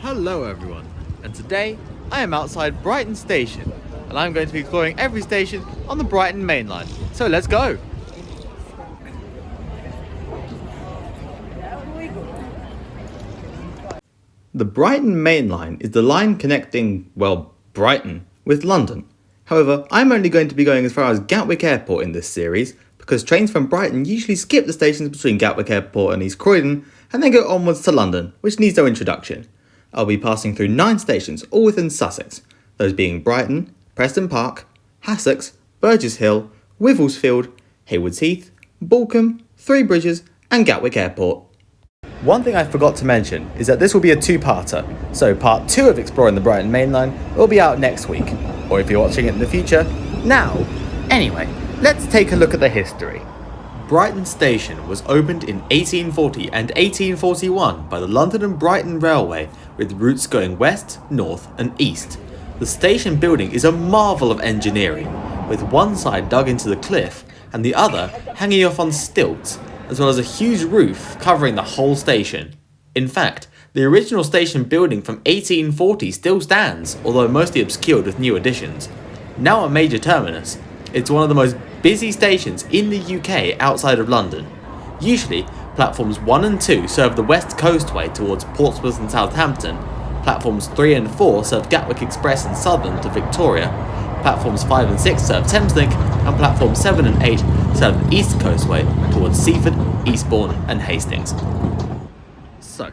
Hello everyone, and today I am outside Brighton Station and I'm going to be exploring every station on the Brighton Main Line. So let's go! The Brighton Main Line is the line connecting, well, Brighton with London. However, I'm only going to be going as far as Gatwick Airport in this series because trains from Brighton usually skip the stations between Gatwick Airport and East Croydon and then go onwards to London, which needs no introduction. I'll be passing through 9 stations, all within Sussex, those being Brighton, Preston Park, Hassocks, Burgess Hill, Wivelsfield, Haywards Heath, Balcombe, Three Bridges and Gatwick Airport. One thing I forgot to mention is that this will be a two-parter, so part 2 of exploring the Brighton Main Line will be out next week, or if you're watching it in the future, now. Anyway, let's take a look at the history. Brighton Station was opened in 1840 and 1841 by the London and Brighton Railway, with routes going west, north and east. The station building is a marvel of engineering, with one side dug into the cliff and the other hanging off on stilts, as well as a huge roof covering the whole station. In fact, the original station building from 1840 still stands, although mostly obscured with new additions. Now a major terminus, it's one of the most busy stations in the UK outside of London. Usually, platforms 1 and 2 serve the West Coastway towards Portsmouth and Southampton, platforms 3 and 4 serve Gatwick Express and Southern to Victoria, platforms 5 and 6 serve Thameslink, and platforms 7 and 8 serve the East Coastway towards Seaford, Eastbourne and Hastings. So,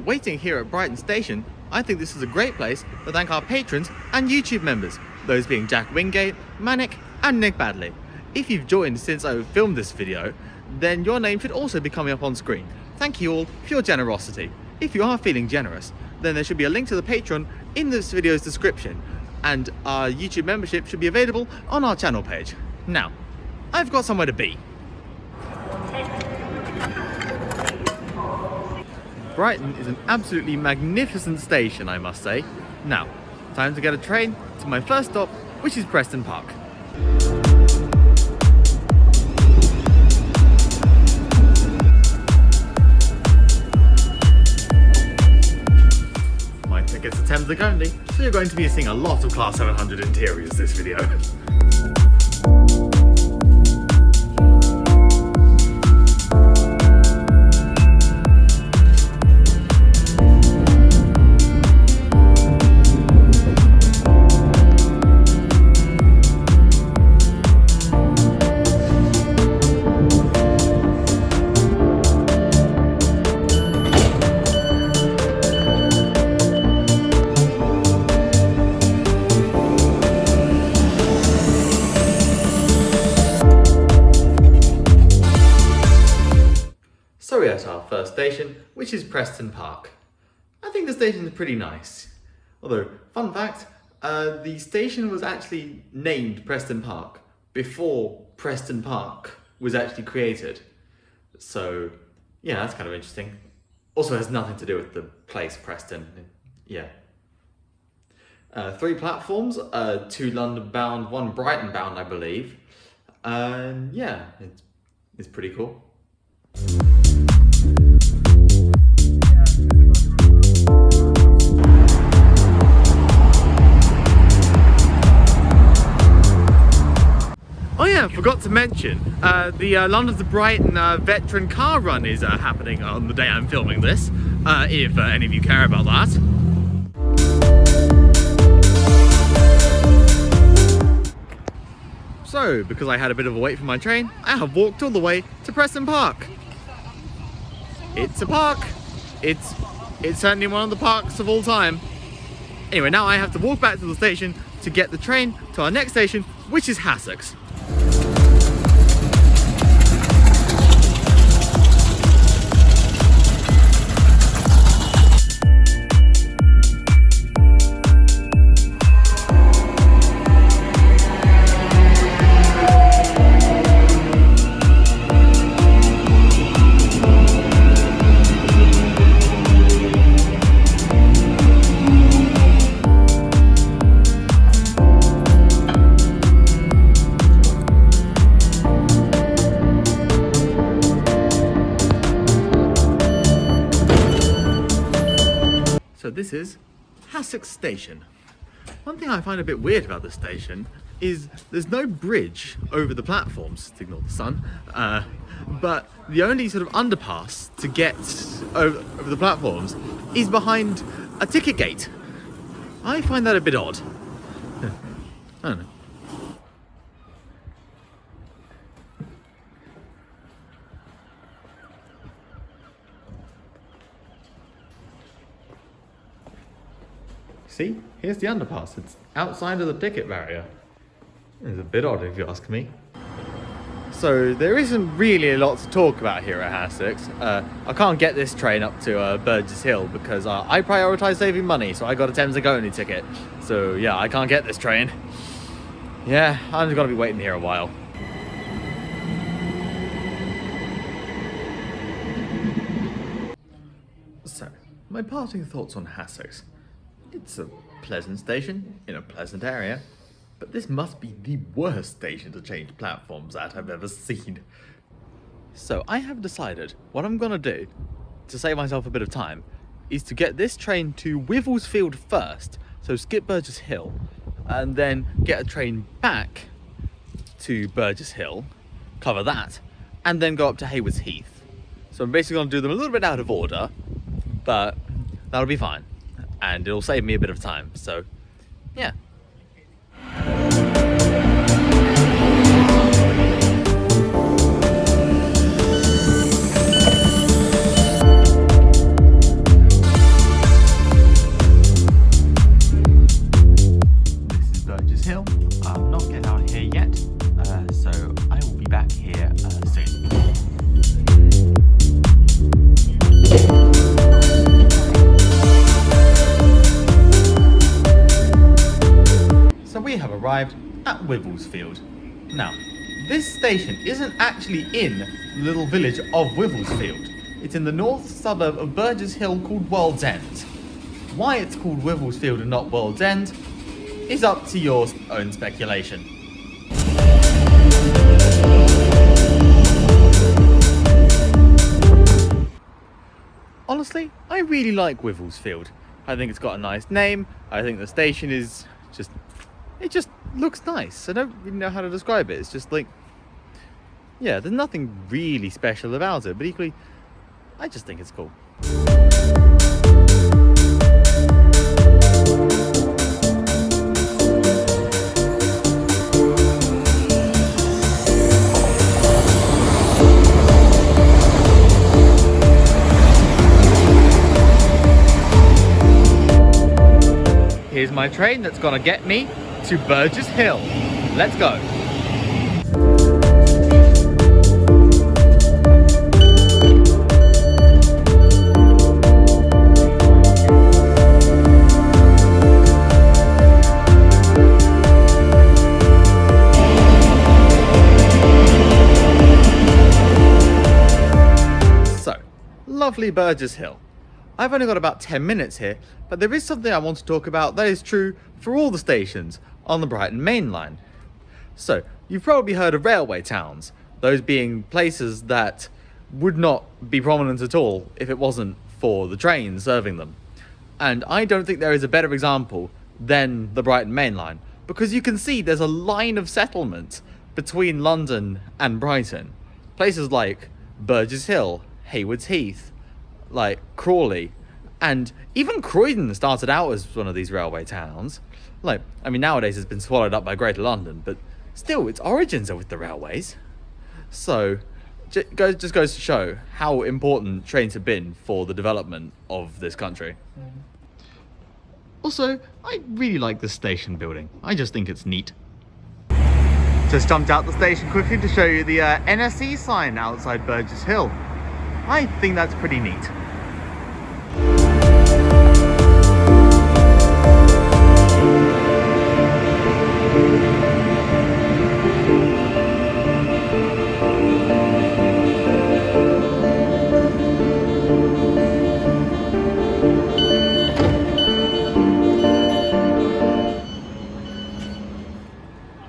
waiting here at Brighton Station, I think this is a great place to thank our patrons and YouTube members, those being Jack Wingate, Manic and Nick Badley. If you've joined since I filmed this video, then your name should also be coming up on screen. Thank you all for your generosity. If you are feeling generous, then there should be a link to the Patreon in this video's description, and our YouTube membership should be available on our channel page. Now, I've got somewhere to be. Brighton is an absolutely magnificent station, I must say. Now, time to get a train to my first stop, which is Preston Park. My tickets are Thameslink only, so you're going to be seeing a lot of Class 700 interiors this video. So we're at our first station, which is Preston Park. I think the station is pretty nice. Although, fun fact, the station was actually named Preston Park before Preston Park was actually created. So, yeah, that's kind of interesting. Also has nothing to do with the place Preston, yeah. 3 platforms, 2 London bound, 1 Brighton bound, I believe. And yeah, it's pretty cool. Oh yeah, forgot to mention, the London to Brighton veteran car run is happening on the day I'm filming this, if any of you care about that. So, because I had a bit of a wait for my train, I have walked all the way to Preston Park. It's a park. It's certainly one of the parks of all time. Anyway, now I have to walk back to the station to get the train to our next station, which is Hassocks. So this is Hassocks Station. One thing I find a bit weird about this station is there's no bridge over the platforms, to ignore the sun, but the only sort of underpass to get over the platforms is behind a ticket gate. I find that a bit odd. I don't know. See, here's the underpass. It's outside of the ticket barrier. It's a bit odd if you ask me. So there isn't really a lot to talk about here at Hassocks. I can't get this train up to Burgess Hill because I prioritise saving money, so I got a Thames and Go only ticket. So yeah, I can't get this train. Yeah, I'm just gonna be waiting here a while. So, my parting thoughts on Hassocks. It's a pleasant station in a pleasant area, but this must be the worst station to change platforms at I've ever seen. So I have decided what I'm gonna do to save myself a bit of time is to get this train to Wivelsfield first, so skip Burgess Hill, and then get a train back to Burgess Hill, cover that, and then go up to Heath. So I'm basically gonna do them a little bit out of order, but that'll be fine. And it'll save me a bit of time, so yeah. This is Burgess Hill. I'm not getting out here yet, so I will be back here soon. We have arrived at Wivelsfield. Now, this station isn't actually in the little village of Wivelsfield. It's in the north suburb of Burgess Hill called World's End. Why it's called Wivelsfield and not World's End is up to your own speculation. Honestly, I really like Wivelsfield. I think it's got a nice name. I think the station is it just looks nice. I don't really know how to describe it. It's just like, yeah, there's nothing really special about it, but equally, I just think it's cool. Here's my train that's gonna get me to Burgess Hill. Let's go. So, lovely Burgess Hill. I've only got about 10 minutes here, but there is something I want to talk about that is true for all the stations on the Brighton Main Line. So, you've probably heard of railway towns, those being places that would not be prominent at all if it wasn't for the trains serving them. And I don't think there is a better example than the Brighton Main Line, because you can see there's a line of settlement between London and Brighton. Places like Burgess Hill, Heath, like Crawley, and even Croydon started out as one of these railway towns. Like, I mean, nowadays it's been swallowed up by Greater London, but still, its origins are with the railways. So, just goes to show how important trains have been for the development of this country. Also, I really like this station building. I just think it's neat. Just jumped out the station quickly to show you the NSE sign outside Burgess Hill. I think that's pretty neat.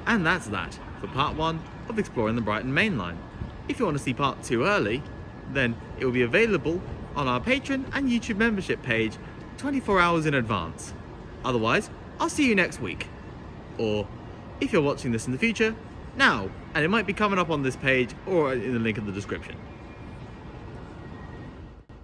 And that's that for part 1 of exploring the Brighton Main Line. If you want to see part 2 early, then it will be available on our Patreon and YouTube membership page 24 hours in advance. Otherwise, I'll see you next week. Or, if you're watching this in the future, now, and it might be coming up on this page or in the link in the description.